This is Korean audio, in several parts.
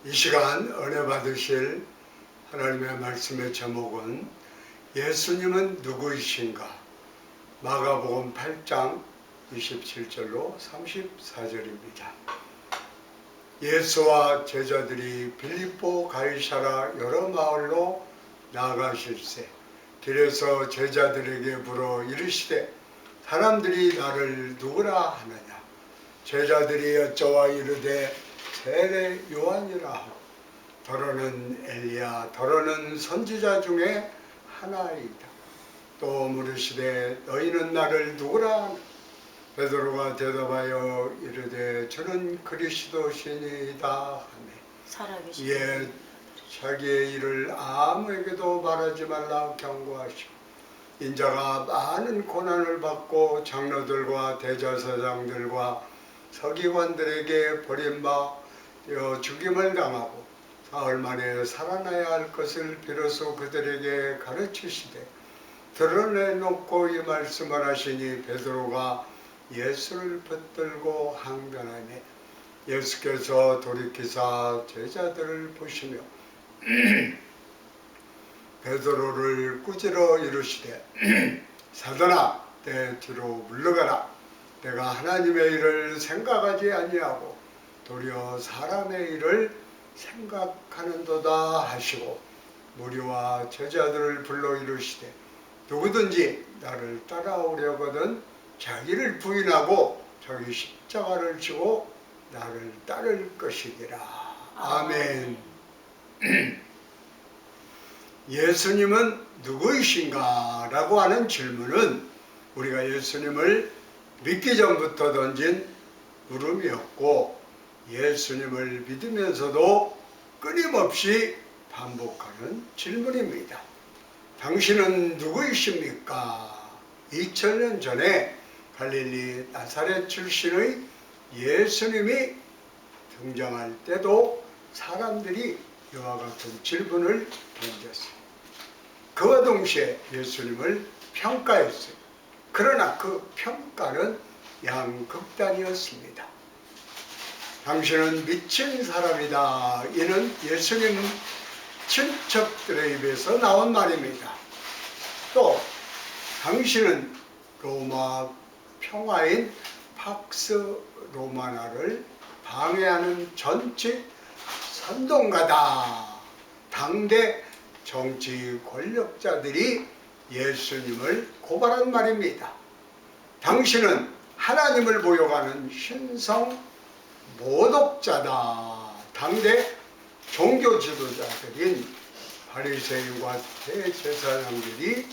이 시간 은혜 받으실 하나님의 말씀의 제목은 예수님은 누구이신가? 마가복음 8장 27절로 34절입니다. 예수와 제자들이 빌립보 가이사라 여러 마을로 나아가실세 길에서 제자들에게 물어 이르시되 사람들이 나를 누구라 하느냐? 제자들이 여쭤와 이르되 세례 요한이라 하고 더러는 엘리야 더러는 선지자 중에 하나이다. 또 물으시되 너희는 나를 누구라 하느냐? 베드로가 대답하여 이르되 저는 그리스도시니이다 하매 살아계신 이에 자기의 일을 아무에게도 말하지 말라 경고하시고 인자가 많은 고난을 받고 장로들과 대제사장들과 서기관들에게 버림받아 죽임을 당하고 사흘 만에 살아나야 할 것을 비로소 그들에게 가르치시되 드러내놓고 이 말씀을 하시니 베드로가 예수를 붙들고 항변하며 예수께서 돌이키사 제자들을 보시며 베드로를 꾸짖어 이르시되 사단아 내 뒤로 물러가라. 내가 하나님의 일을 생각하지 아니하고 도리어 사람의 일을 생각하는도다 하시고 무리와 제자들을 불러 이르시되 누구든지 나를 따라오려거든 자기를 부인하고 자기 십자가를 지고 나를 따를 것이니라. 아멘. 예수님은 누구이신가? 라고 하는 질문은 우리가 예수님을 믿기 전부터 던진 물음이었고 예수님을 믿으면서도 끊임없이 반복하는 질문입니다. 당신은 누구이십니까? 2000년 전에 갈릴리 나사렛 출신의 예수님이 등장할 때도 사람들이 이와 같은 질문을 던졌어요. 그와 동시에 예수님을 평가했어요. 그러나 그 평가는 양극단이었습니다. 당신은 미친 사람이다. 이는 예수님 친척들의 입에서 나온 말입니다. 또 당신은 로마 평화인 팍스 로마나를 방해하는 전직 선동가다. 당대 정치 권력자들이 예수님을 고발한 말입니다. 당신은 하나님을 모욕하는 신성 모독자다. 당대 종교 지도자들인 바리새인과 대제사장들이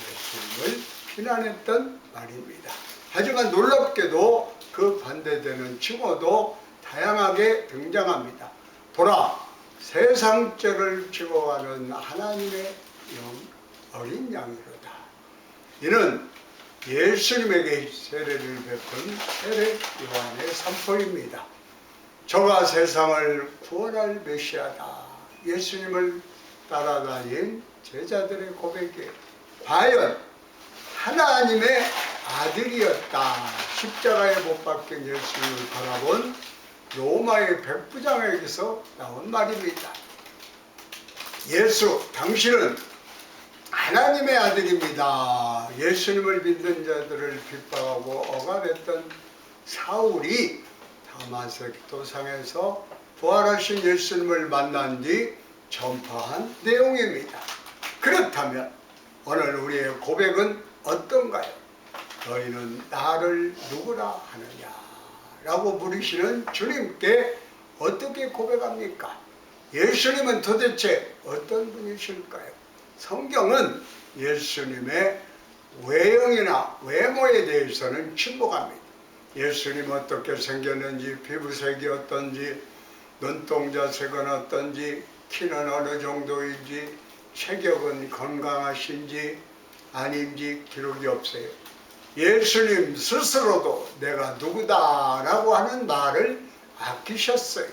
예수님을 비난했던 말입니다. 하지만 놀랍게도 그 반대되는 칭호도 다양하게 등장합니다. 보라, 세상죄를 지고가는 하나님의 어린 양이로다. 이는 예수님에게 세례를 베푼 세례 요한의 선포입니다. 저가 세상을 구원할 메시아다. 예수님을 따라다닌 제자들의 고백에 과연 하나님의 아들이었다. 십자가에 못 박힌 예수님을 바라본 로마의 백부장에게서 나온 말입니다. 예수, 당신은 하나님의 아들입니다. 예수님을 믿는 자들을 핍박하고 억압했던 사울이 다마색 도상에서 부활하신 예수님을 만난 뒤 전파한 내용입니다. 그렇다면 오늘 우리의 고백은 어떤가요? 너희는 나를 누구라 하느냐? 라고 물으시는 주님께 어떻게 고백합니까? 예수님은 도대체 어떤 분이실까요? 성경은 예수님의 외형이나 외모에 대해서는 침묵합니다. 예수님 어떻게 생겼는지, 피부색이 어떤지, 눈동자 색은 어떤지, 키는 어느 정도인지, 체격은 건강하신지 아닌지 기록이 없어요. 예수님 스스로도 내가 누구다라고 하는 말을 아끼셨어요.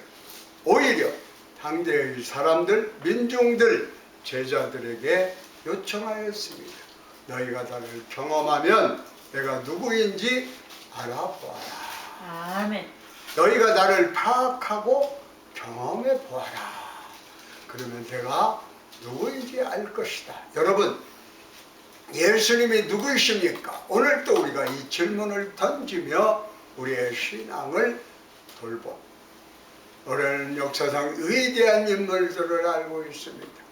오히려 당대의 사람들, 민중들, 제자들에게 요청하였습니다. 너희가 나를 경험하면 내가 누구인지 알아보아라. 아멘. 너희가 나를 파악하고 경험해 보아라. 그러면 내가 누구인지 알 것이다. 여러분, 예수님이 누구이십니까? 오늘 또 우리가 이 질문을 던지며 우리의 신앙을 돌보. 오늘은 역사상 위대한 인물들을 알고 있습니다.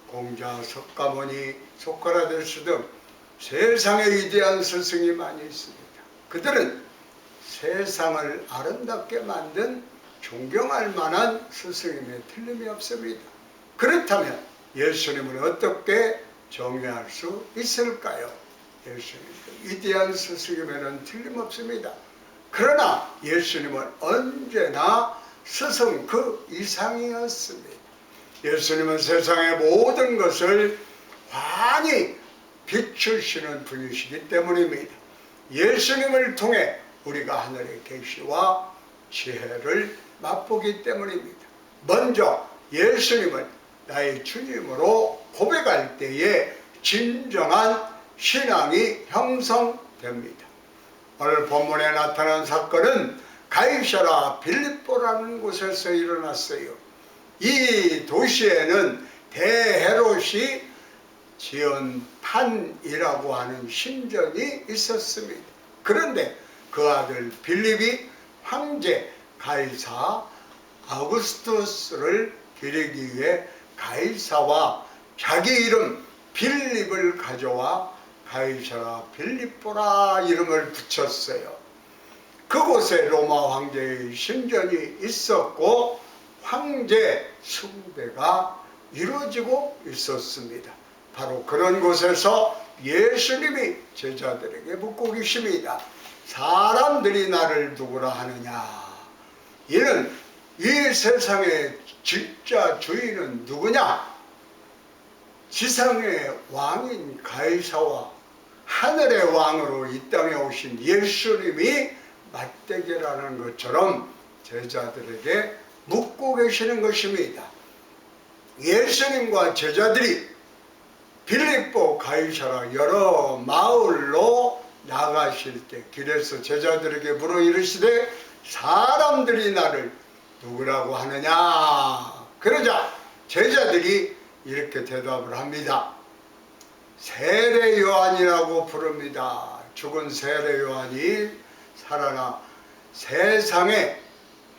공자, 석가모니, 소크라테스 등 세상에 위대한 스승이 많이 있습니다. 그들은 세상을 아름답게 만든 존경할 만한 스승임에 틀림이 없습니다. 그렇다면 예수님을 어떻게 정의할 수 있을까요? 예수님은 위대한 스승임에는 틀림없습니다. 그러나 예수님은 언제나 스승 그 이상이었습니다. 예수님은 세상의 모든 것을 환히 비추시는 분이시기 때문입니다. 예수님을 통해 우리가 하늘의 계시와 지혜를 맛보기 때문입니다. 먼저 예수님을 나의 주님으로 고백할 때에 진정한 신앙이 형성됩니다. 오늘 본문에 나타난 사건은 가이사라 빌립보라는 곳에서 일어났어요. 이 도시에는 대헤롯이 지은 판이라고 하는 신전이 있었습니다. 그런데 그 아들 빌립이 황제 가이사 아우구스투스를 기리기 위해 가이사와 자기 이름 빌립을 가져와 가이사라 빌립보라 이름을 붙였어요. 그곳에 로마 황제의 신전이 있었고 황제 숭배가 이루어지고 있었습니다. 바로 그런 곳에서 예수님이 제자들에게 묻고 계십니다. 사람들이 나를 누구라 하느냐? 이는 이 세상의 진짜 주인은 누구냐? 지상의 왕인 가이사와 하늘의 왕으로 이 땅에 오신 예수님이 맞대결하는 것처럼 제자들에게 묻고 계시는 것입니다. 예수님과 제자들이 빌립보 가이사라 여러 마을로 나가실 때 길에서 제자들에게 물어 이르시되 사람들이 나를 누구라고 하느냐? 그러자 제자들이 이렇게 대답을 합니다. 세례 요한이라고 부릅니다. 죽은 세례 요한이 살아나 세상에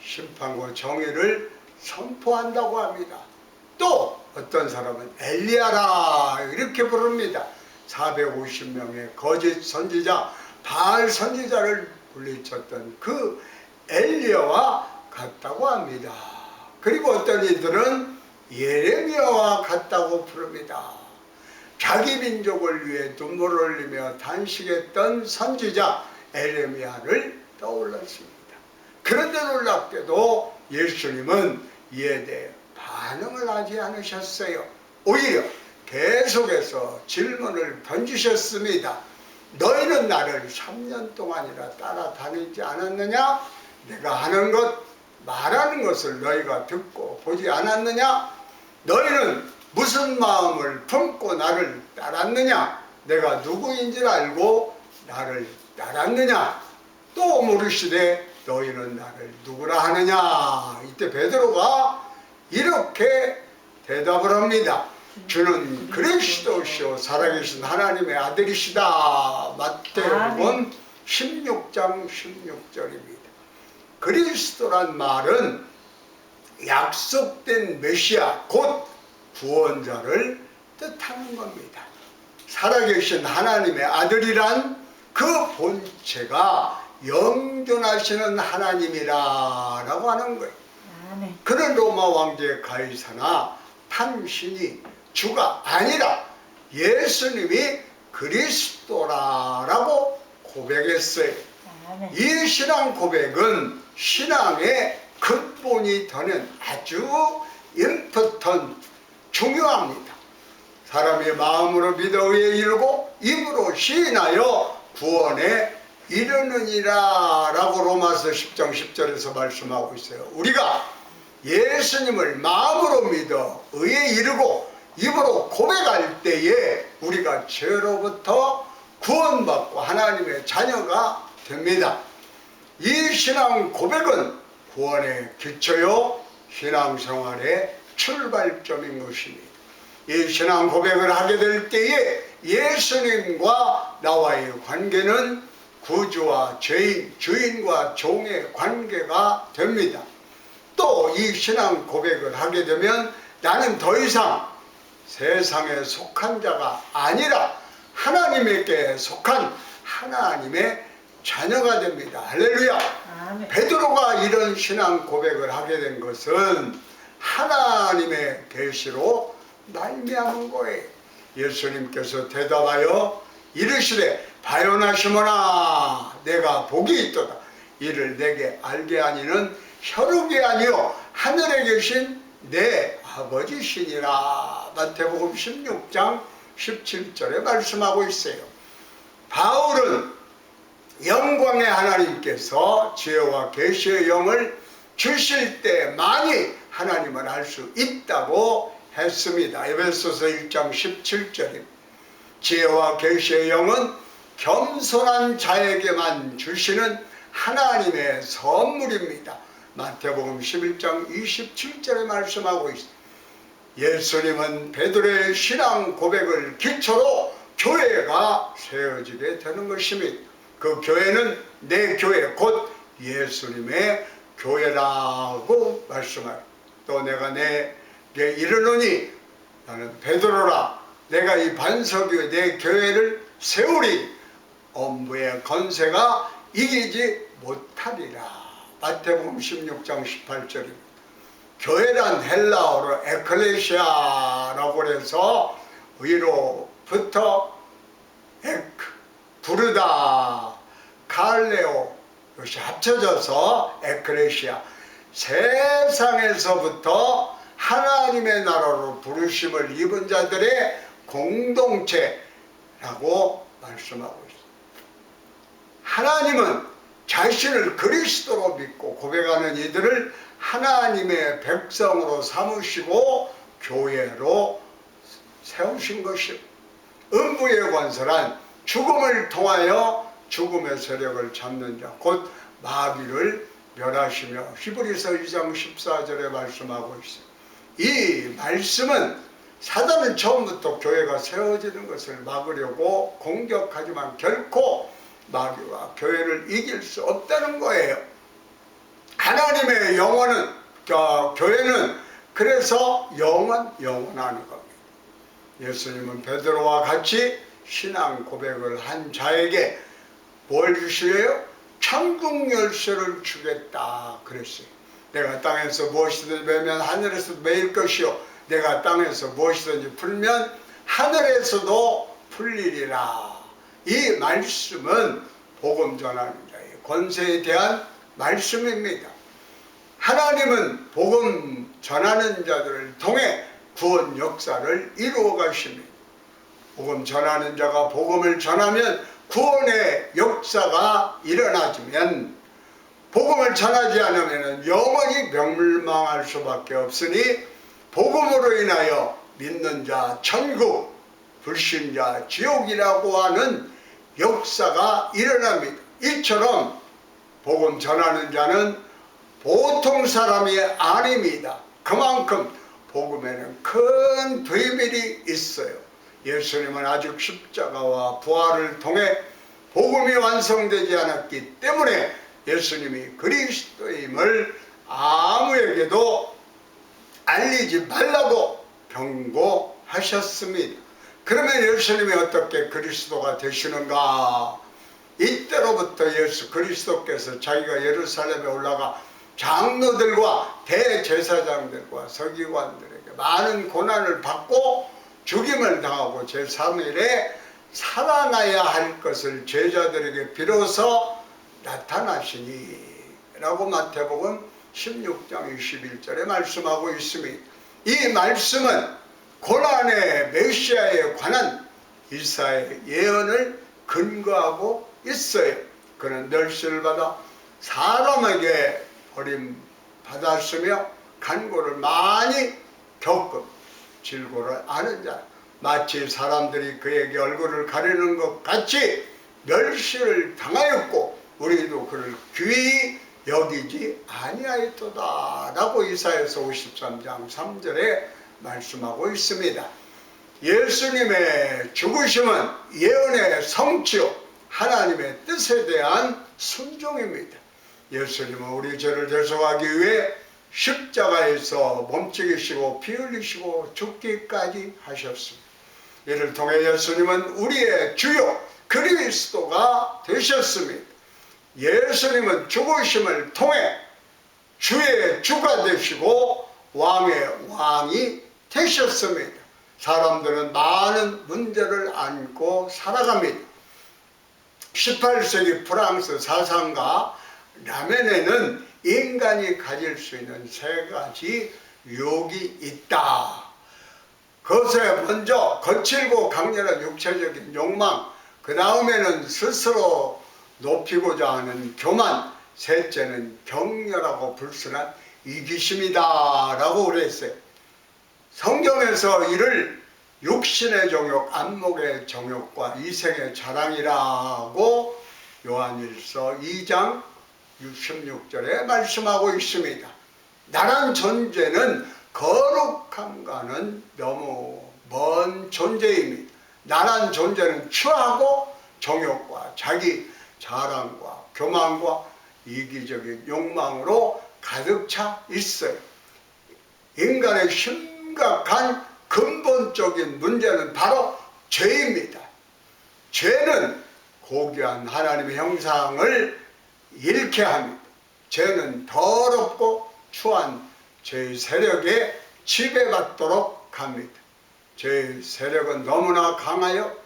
심판과 정의를 선포한다고 합니다. 또 어떤 사람은 엘리야라 이렇게 부릅니다. 450명의 거짓 선지자, 바알 선지자를 물리쳤던 그 엘리야와 같다고 합니다. 그리고 어떤 이들은 예레미야와 같다고 부릅니다. 자기 민족을 위해 눈물을 흘리며 단식했던 선지자 예레미야를 떠올랐습니다. 그런데 놀랍게도 예수님은 이에 대해 반응을 하지 않으셨어요. 오히려 계속해서 질문을 던지셨습니다. 너희는 나를 3년 동안이나 따라다니지 않았느냐? 내가 하는 것, 말하는 것을 너희가 듣고 보지 않았느냐? 너희는 무슨 마음을 품고 나를 따랐느냐? 내가 누구인지 알고 나를 따랐느냐? 또 물으시되 너희는 나를 누구라 하느냐? 이때 베드로가 이렇게 대답을 합니다. 주는 그리스도시요 살아계신 하나님의 아들이시다. 마태복음 16장 16절입니다. 그리스도란 말은 약속된 메시아 곧 구원자를 뜻하는 겁니다. 살아계신 하나님의 아들이란 그 본체가 영존하시는 하나님이라고 하는 거예요. 그런 로마 왕제 가이사나 판신이 주가 아니라 예수님이 그리스도라고 고백했어요. 이 신앙 고백은 신앙의 근본이 되는 아주 임포턴트 중요합니다. 사람이 마음으로 믿어 의에 이르고 입으로 시인하여 구원에 이르느니라 라고 로마서 10장 10절에서 말씀하고 있어요. 우리가 예수님을 마음으로 믿어 의에 이르고 입으로 고백할 때에 우리가 죄로부터 구원받고 하나님의 자녀가 됩니다. 이 신앙 고백은 구원의 기초요 신앙생활의 출발점인 것입니다. 이 신앙 고백을 하게 될 때에 예수님과 나와의 관계는 구주와 죄인, 주인과 종의 관계가 됩니다. 또 이 신앙 고백을 하게 되면 나는 더 이상 세상에 속한 자가 아니라 하나님께 속한 하나님의 자녀가 됩니다. 할렐루야. 아멘. 베드로가 이런 신앙 고백을 하게 된 것은 하나님의 계시로 말미암은 거예요. 예수님께서 대답하여 이르시되 바요나 시몬아 내가 복이 있도다. 이를 내게 알게 하니는 혈육이 아니요 하늘에 계신 내 아버지시니라. 마태복음 16장 17절에 말씀하고 있어요. 바울은 영광의 하나님께서 지혜와 계시의 영을 주실 때만이 하나님을 알 수 있다고 했습니다. 에베소서 1장 17절입니다. 지혜와 계시의 영은 겸손한 자에게만 주시는 하나님의 선물입니다. 마태복음 11장 27절에 말씀하고 있습니다. 예수님은 베드로의 신앙 고백을 기초로 교회가 세워지게 되는 것입니다. 그 교회는 내 교회 곧 예수님의 교회라고 말씀하여 또 내가 내게 이르노니 나는 베드로라 내가 이 반석 위에 내 교회를 세우리 엄부의 건세가 이기지 못하리라. 마태복음 16장 18절입니다. 교회란 헬라어로 에클레시아라고 해서 위로부터 부르다, 칼레오 이것이 합쳐져서 에클레시아 세상에서부터 하나님의 나라로 부르심을 입은 자들의 공동체라고 말씀하고 있습니다. 하나님은 자신을 그리스도로 믿고 고백하는 이들을 하나님의 백성으로 삼으시고 교회로 세우신 것입니다. 음부의 권세란 죽음을 통하여 죽음의 세력을 잡는 자 곧 마귀를 멸하시며 히브리서 2장 14절에 말씀하고 있습니다. 이 말씀은 사단은 처음부터 교회가 세워지는 것을 막으려고 공격하지만 결코 마귀와 교회를 이길 수 없다는 거예요. 하나님의 영원은 교회는 그래서 영원하는 겁니다. 예수님은 베드로와 같이 신앙 고백을 한 자에게 뭘 주시래요? 천국 열쇠를 주겠다 그랬어요. 내가 땅에서 무엇이든지 매면 하늘에서도 매일 것이요 내가 땅에서 무엇이든지 풀면 하늘에서도 풀리리라. 이 말씀은 복음 전하는 자의 권세에 대한 말씀입니다. 하나님은 복음 전하는 자들을 통해 구원 역사를 이루어 가십니다. 복음 전하는 자가 복음을 전하면 구원의 역사가 일어나지만 복음을 전하지 않으면 영원히 멸망할 수밖에 없으니 복음으로 인하여 믿는 자 천국, 불신자 지옥이라고 하는 역사가 일어납니다. 이처럼 복음 전하는 자는 보통 사람이 아닙니다. 그만큼 복음에는 큰 비밀이 있어요. 예수님은 아직 십자가와 부활을 통해 복음이 완성되지 않았기 때문에 예수님이 그리스도임을 아무에게도 알리지 말라고 경고하셨습니다. 그러면 예수님이 어떻게 그리스도가 되시는가? 이때로부터 예수 그리스도께서 자기가 예루살렘에 올라가 장로들과 대제사장들과 서기관들에게 많은 고난을 받고 죽임을 당하고 제3일에 살아나야 할 것을 제자들에게 비로소 나타나시니 라고 마태복음 16장 21절에 말씀하고 있습니다. 이 말씀은 고난의 메시아에 관한 이사야의 예언을 근거하고 있어요. 그는 멸시를 받아 사람에게 버림받았으며 간고를 많이 겪음 질고를 아는 자 마치 사람들이 그에게 얼굴을 가리는 것 같이 멸시를 당하였고 우리도 그를 귀히 여기지 아니하였도다 라고 이사야서 53장 3절에 말씀하고 있습니다. 예수님의 죽으심은 예언의 성취요 하나님의 뜻에 대한 순종입니다. 예수님은 우리 죄를 대속하기 위해 십자가에서 몸찍이시고 피 흘리시고 죽기까지 하셨습니다. 이를 통해 예수님은 우리의 주요 그리스도가 되셨습니다. 예수님은 죽으심을 통해 주의 주가 되시고 왕의 왕이 되셨습니다. 사람들은 많은 문제를 안고 살아갑니다. 18세기 프랑스 사상가 라멘에는 인간이 가질 수 있는 세 가지 유혹이 있다. 그것에 먼저 거칠고 강렬한 육체적인 욕망, 그 다음에는 스스로 높이고자 하는 교만, 셋째는 격렬하고 불순한 이기심이다 라고 그랬어요. 성경에서 이를 육신의 정욕, 안목의 정욕과 이생의 자랑이라고 요한일서 2장 66절에 말씀하고 있습니다. 나란 존재는 거룩함과는 너무 먼 존재입니다. 나란 존재는 추하고 정욕과 자기 자랑과 교만과 이기적인 욕망으로 가득 차 있어요. 인간의 심각한 근본적인 문제는 바로 죄입니다. 죄는 고귀한 하나님의 형상을 잃게 합니다. 죄는 더럽고 추한 죄의 세력에 지배받도록 합니다. 죄의 세력은 너무나 강하여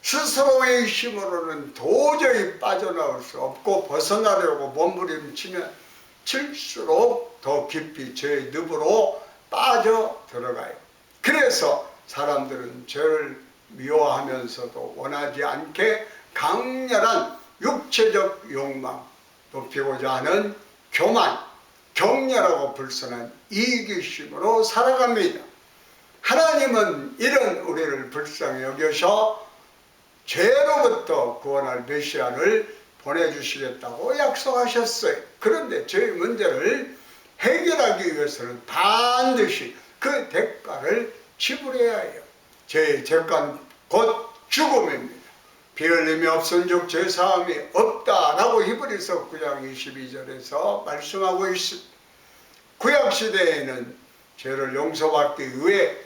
스스로의 힘으로는 도저히 빠져나올 수 없고 벗어나려고 몸부림치면 칠수록 더 깊이 죄의 늪으로 빠져 들어가요. 그래서 사람들은 죄를 미워하면서도 원하지 않게 강렬한 육체적 욕망, 높이고자 하는 교만, 격렬하고 불순한 이기심으로 살아갑니다. 하나님은 이런 우리를 불쌍히 여겨서 죄로부터 구원할 메시아를 보내주시겠다고 약속하셨어요. 그런데 죄의 문제를 해결하기 위해서는 반드시 그 대가를 지불해야 해요. 죄의 대가는 곧 죽음입니다. 피 흘림이 없은즉 죄사함이 없다라고 히브리서 9장 22절에서 말씀하고 있습니다. 구약시대에는 죄를 용서받기 위해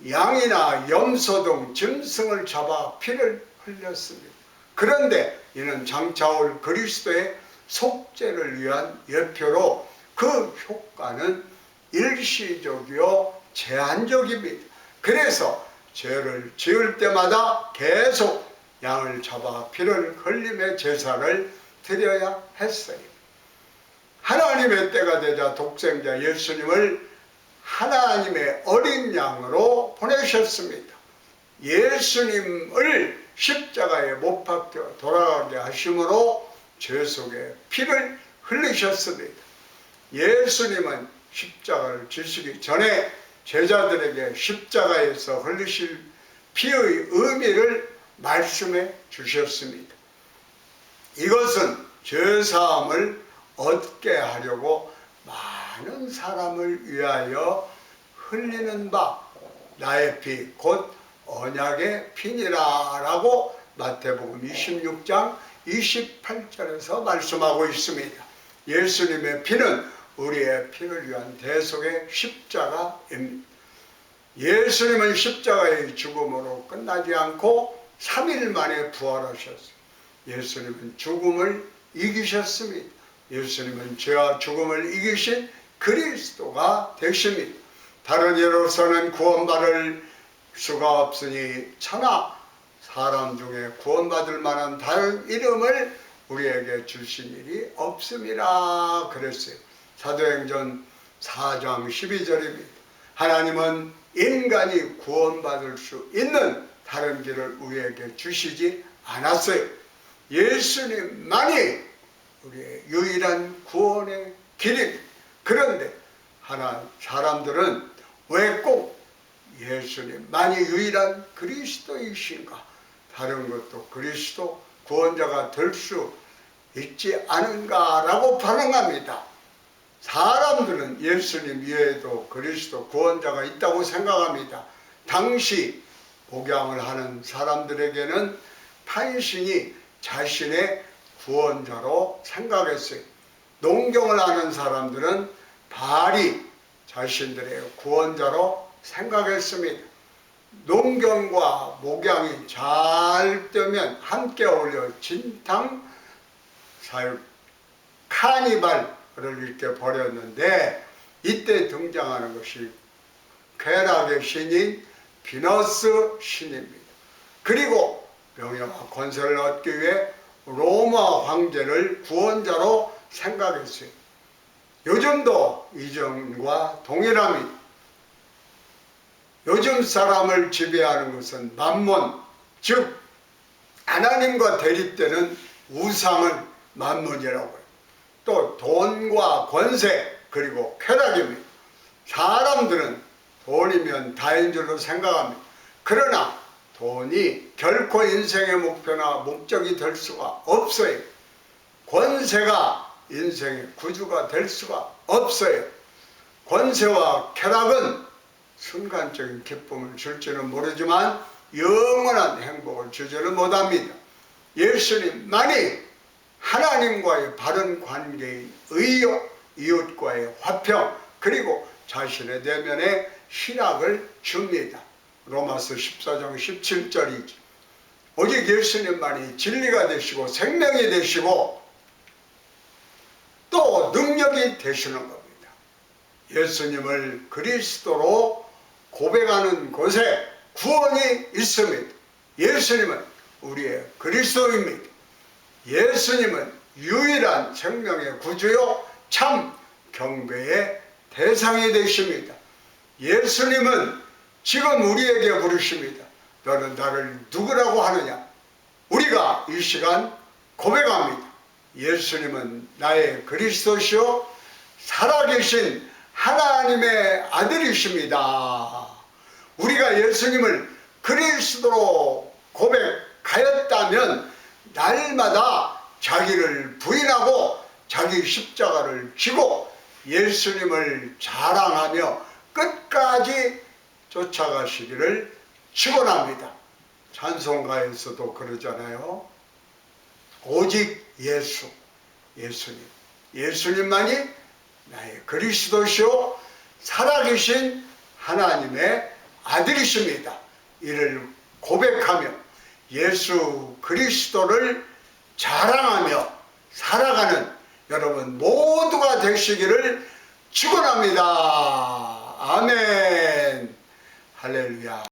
양이나 염소 등 짐승을 잡아 피를 흘렸습니다. 그런데 이는 장차 올 그리스도의 속죄를 위한 예표로 그 효과는 일시적이요 제한적입니다. 그래서 죄를 지을 때마다 계속 양을 잡아 피를 흘림의 제사를 드려야 했어요. 하나님의 때가 되자 독생자 예수님을 하나님의 어린 양으로 보내셨습니다. 예수님을 십자가에 못 박혀 돌아가게 하심으로 죄 속에 피를 흘리셨습니다. 예수님은 십자가를 지시기 전에 제자들에게 십자가에서 흘리실 피의 의미를 말씀해 주셨습니다. 이것은 죄사함을 얻게 하려고 많은 사람을 위하여 흘리는 바 나의 피 곧 언약의 피니라 라고 마태복음 26장 28절에서 말씀하고 있습니다. 예수님의 피는 우리의 피를 위한 대속의 십자가입니다. 예수님은 십자가의 죽음으로 끝나지 않고 3일 만에 부활하셨습니다. 예수님은 죽음을 이기셨습니다. 예수님은 죄와 죽음을 이기신 그리스도가 되십니다. 다른 예로서는 구원받을 수가 없으니 천하 사람 중에 구원받을 만한 다른 이름을 우리에게 주신 일이 없음이라 그랬어요. 사도행전 4장 12절입니다. 하나님은 인간이 구원받을 수 있는 다른 길을 우리에게 주시지 않았어요. 예수님만이 우리의 유일한 구원의 길입니다. 그런데 사람들은 왜 꼭 예수님만이 유일한 그리스도이신가? 다른 것도 그리스도 구원자가 될 수 있지 않은가라고 반응합니다. 사람들은 예수님 외에도 그리스도 구원자가 있다고 생각합니다. 당시 목양을 하는 사람들에게는 탄신이 자신의 구원자로 생각했어요. 농경을 하는 사람들은 바알이 자신들의 구원자로 생각했습니다. 농경과 목양이 잘 되면 함께 어울려 진탕 사육 카니발을 이렇게 벌였는데, 이때 등장하는 것이 쾌락의 신인 비너스 신입니다. 그리고 명예와 권세를 얻기 위해 로마 황제를 구원자로 생각했어요. 요즘도 이전과 동일합니다. 요즘 사람을 지배하는 것은 만몬, 즉 하나님과 대립되는 우상을 만몬이라고 해요. 또 돈과 권세, 그리고 쾌락입니다. 사람들은 돈이면 다인 줄로 생각합니다. 그러나 돈이 결코 인생의 목표나 목적이 될 수가 없어요. 권세가 인생의 구주가 될 수가 없어요. 권세와 쾌락은 순간적인 기쁨을 줄지는 모르지만 영원한 행복을 주지는 못합니다. 예수님만이 하나님과의 바른 관계인 의요, 이웃과의 화평, 그리고 자신의 내면의 희락을 줍니다. 로마서 14장 17절이지. 오직 예수님만이 진리가 되시고 생명이 되시고 또 능력이 되시는 겁니다. 예수님을 그리스도로 고백하는 곳에 구원이 있습니다. 예수님은 우리의 그리스도입니다. 예수님은 유일한 생명의 구주요 참 경배의 대상이 되십니다. 예수님은 지금 우리에게 부르십니다. 너는 나를 누구라고 하느냐? 우리가 이 시간 고백합니다. 예수님은 나의 그리스도시요 살아계신 하나님의 아들이십니다. 우리가 예수님을 그리스도로 고백하였다면 날마다 자기를 부인하고 자기 십자가를 지고 예수님을 자랑하며 끝까지 쫓아가시기를 축원합니다. 찬송가에서도 그러잖아요. 오직 예수님. 예수님만이 나의 그리스도시요 살아계신 하나님의 아들이십니다. 이를 고백하며 예수 그리스도를 자랑하며 살아가는 여러분 모두가 되시기를 축원합니다. 아멘. 할렐루야.